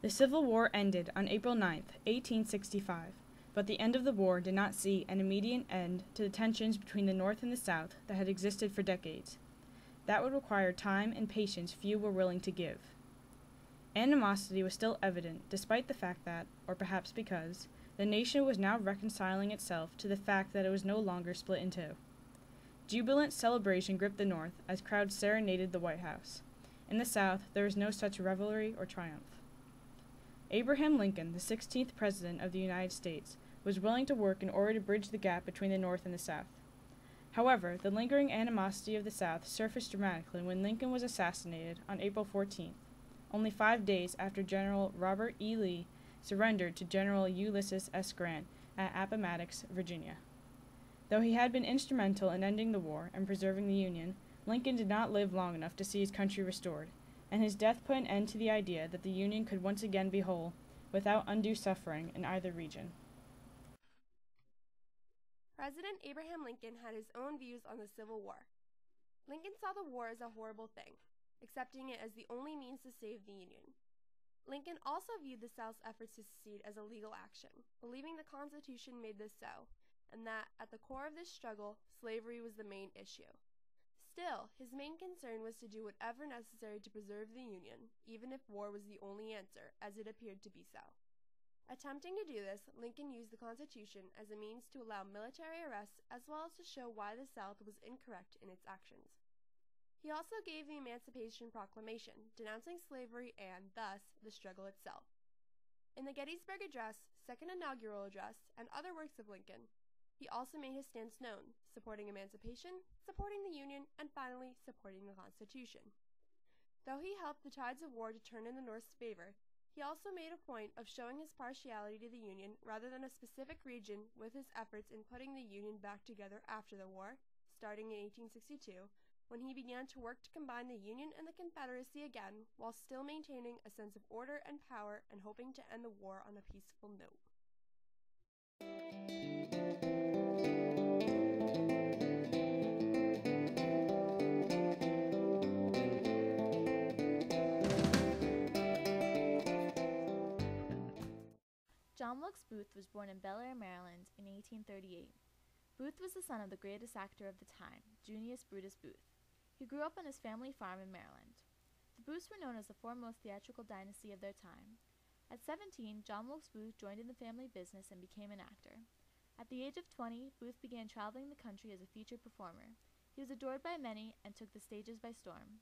The Civil War ended on April 9, 1865, but the end of the war did not see an immediate end to the tensions between the North and the South that had existed for decades. That would require time and patience few were willing to give. Animosity was still evident, despite the fact that, or perhaps because, the nation was now reconciling itself to the fact that it was no longer split in two. Jubilant celebration gripped the North as crowds serenaded the White House. In the South, there was no such revelry or triumph. Abraham Lincoln, the 16th President of the United States, was willing to work in order to bridge the gap between the North and the South. However, the lingering animosity of the South surfaced dramatically when Lincoln was assassinated on April 14th, only 5 days after General Robert E. Lee surrendered to General Ulysses S. Grant at Appomattox, Virginia. Though he had been instrumental in ending the war and preserving the Union, Lincoln did not live long enough to see his country restored, and his death put an end to the idea that the Union could once again be whole, without undue suffering in either region. President Abraham Lincoln had his own views on the Civil War. Lincoln saw the war as a horrible thing, accepting it as the only means to save the Union. Lincoln also viewed the South's efforts to secede as a legal action, believing the Constitution made this so, and that, at the core of this struggle, slavery was the main issue. Still, his main concern was to do whatever necessary to preserve the Union, even if war was the only answer, as it appeared to be so. Attempting to do this, Lincoln used the Constitution as a means to allow military arrests as well as to show why the South was incorrect in its actions. He also gave the Emancipation Proclamation, denouncing slavery and, thus, the struggle itself. In the Gettysburg Address, Second Inaugural Address, and other works of Lincoln, he also made his stance known, supporting emancipation, supporting the Union, and finally, supporting the Constitution. Though he helped the tides of war to turn in the North's favor, he also made a point of showing his partiality to the Union rather than a specific region with his efforts in putting the Union back together after the war, starting in 1862, when he began to work to combine the Union and the Confederacy again while still maintaining a sense of order and power and hoping to end the war on a peaceful note. John Wilkes Booth was born in Bel Air, Maryland in 1838. Booth was the son of the greatest actor of the time, Junius Brutus Booth. He grew up on his family farm in Maryland. The Booths were known as the foremost theatrical dynasty of their time. At 17, John Wilkes Booth joined in the family business and became an actor. At the age of 20, Booth began traveling the country as a featured performer. He was adored by many and took the stages by storm.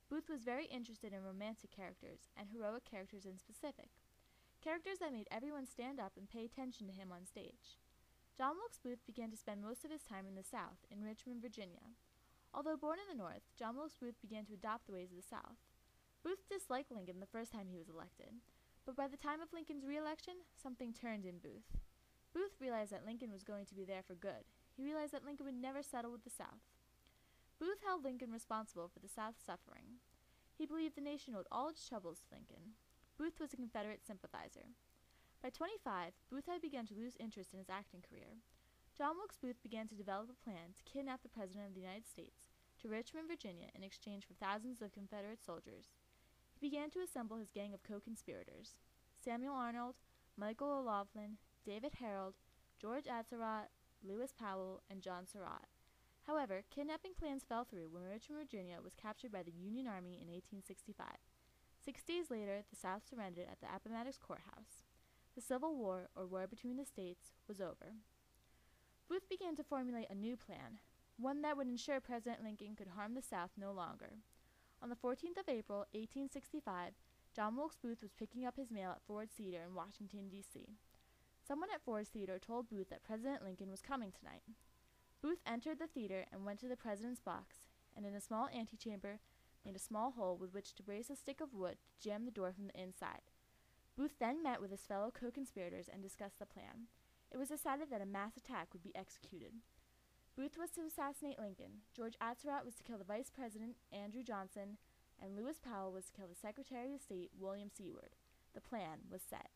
Booth was very interested in romantic characters, and heroic characters in specific. Characters that made everyone stand up and pay attention to him on stage. John Wilkes Booth began to spend most of his time in the South, in Richmond, Virginia. Although born in the North, John Wilkes Booth began to adopt the ways of the South. Booth disliked Lincoln the first time he was elected, but by the time of Lincoln's re-election, something turned in Booth. Booth realized that Lincoln was going to be there for good. He realized that Lincoln would never settle with the South. Booth held Lincoln responsible for the South's suffering. He believed the nation owed all its troubles to Lincoln. Booth was a Confederate sympathizer. By 25, Booth had begun to lose interest in his acting career. John Wilkes Booth began to develop a plan to kidnap the President of the United States to Richmond, Virginia, in exchange for thousands of Confederate soldiers. He began to assemble his gang of co-conspirators: Samuel Arnold, Michael O'Laughlin, David Harold, George Atzerodt, Lewis Powell, and John Surratt. However, kidnapping plans fell through when Richmond, Virginia was captured by the Union Army in 1865. 6 days later, the South surrendered at the Appomattox Courthouse. The Civil War, or War between the States, was over. Booth began to formulate a new plan, one that would ensure President Lincoln could harm the South no longer. On the 14th of April, 1865, John Wilkes Booth was picking up his mail at Ford's Theater in Washington, D.C. Someone at Ford's Theater told Booth that President Lincoln was coming tonight. Booth entered the theater and went to the president's box, and in a small antechamber made a small hole with which to brace a stick of wood to jam the door from the inside. Booth then met with his fellow co-conspirators and discussed the plan. It was decided that a mass attack would be executed. Booth was to assassinate Lincoln, George Atzerodt was to kill the Vice President, Andrew Johnson, and Lewis Powell was to kill the Secretary of State, William Seward. The plan was set.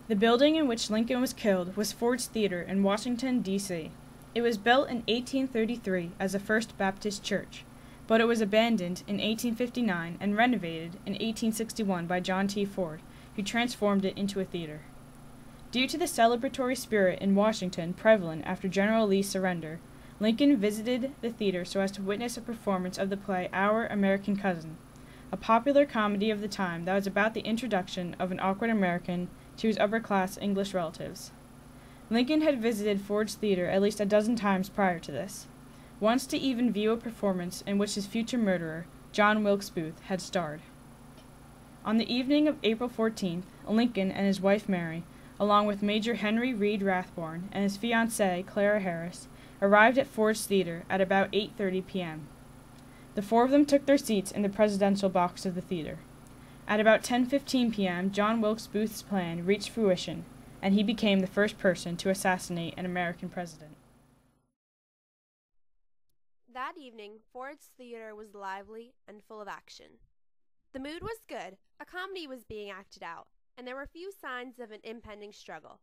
The building in which Lincoln was killed was Ford's Theater in Washington, D.C. It was built in 1833 as a First Baptist church. but it was abandoned in 1859 and renovated in 1861 by John T. Ford, who transformed it into a theater. Due to the celebratory spirit in Washington prevalent after General Lee's surrender, Lincoln visited the theater so as to witness a performance of the play Our American Cousin, a popular comedy of the time that was about the introduction of an awkward American to his upper-class English relatives. Lincoln had visited Ford's theater at least a dozen times prior to this, once to even view a performance in which his future murderer, John Wilkes Booth, had starred. On the evening of April 14th, Lincoln and his wife Mary, along with Major Henry Reed Rathbone and his fiancée Clara Harris, arrived at Ford's theater at about 8:30 p.m. The four of them took their seats in the presidential box of the theater. At about 10:15 p.m., John Wilkes Booth's plan reached fruition, and he became the first person to assassinate an American president. That evening, Ford's theater was lively and full of action. The mood was good, a comedy was being acted out, and there were few signs of an impending struggle.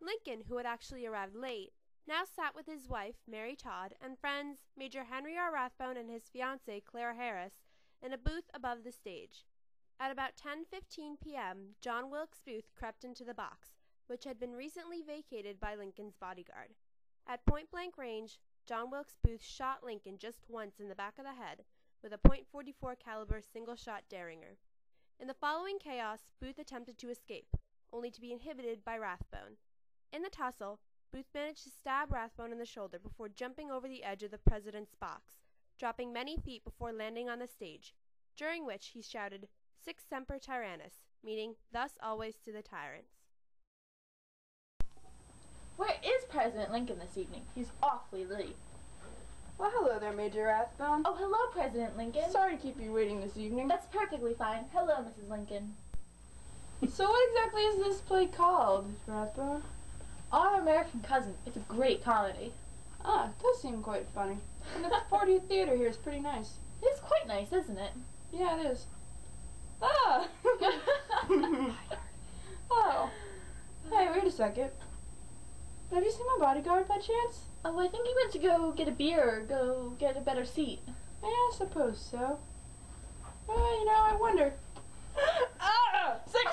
Lincoln, who had actually arrived late, now sat with his wife, Mary Todd, and friends, Major Henry R. Rathbone and his fiancée, Clara Harris, in a booth above the stage. At about 10:15 p.m., John Wilkes Booth crept into the box, which had been recently vacated by Lincoln's bodyguard. At point-blank range, John Wilkes Booth shot Lincoln just once in the back of the head with a .44 caliber single-shot Derringer. In the following chaos, Booth attempted to escape, only to be inhibited by Rathbone. In the tussle, Booth managed to stab Rathbone in the shoulder before jumping over the edge of the president's box, dropping many feet before landing on the stage, during which he shouted, "Sic semper tyrannis," meaning, "Thus always to the tyrants." Where is President Lincoln this evening? He's awfully late. Well, hello there, Major Rathbone. Oh, hello, President Lincoln. Sorry to keep you waiting this evening. That's perfectly fine. Hello, Mrs. Lincoln. So what exactly is this play called, Rathbone? Our American Cousin. It's a great comedy. Ah, it does seem quite funny. And the 40th Theater here is pretty nice. It's quite nice, isn't it? Yeah, it is. Ah! Oh. Hey, wait a second. Have you seen my bodyguard by chance? Oh, I think he went to go get a beer or go get a better seat. Yeah, I suppose so. I wonder. Ah! Sic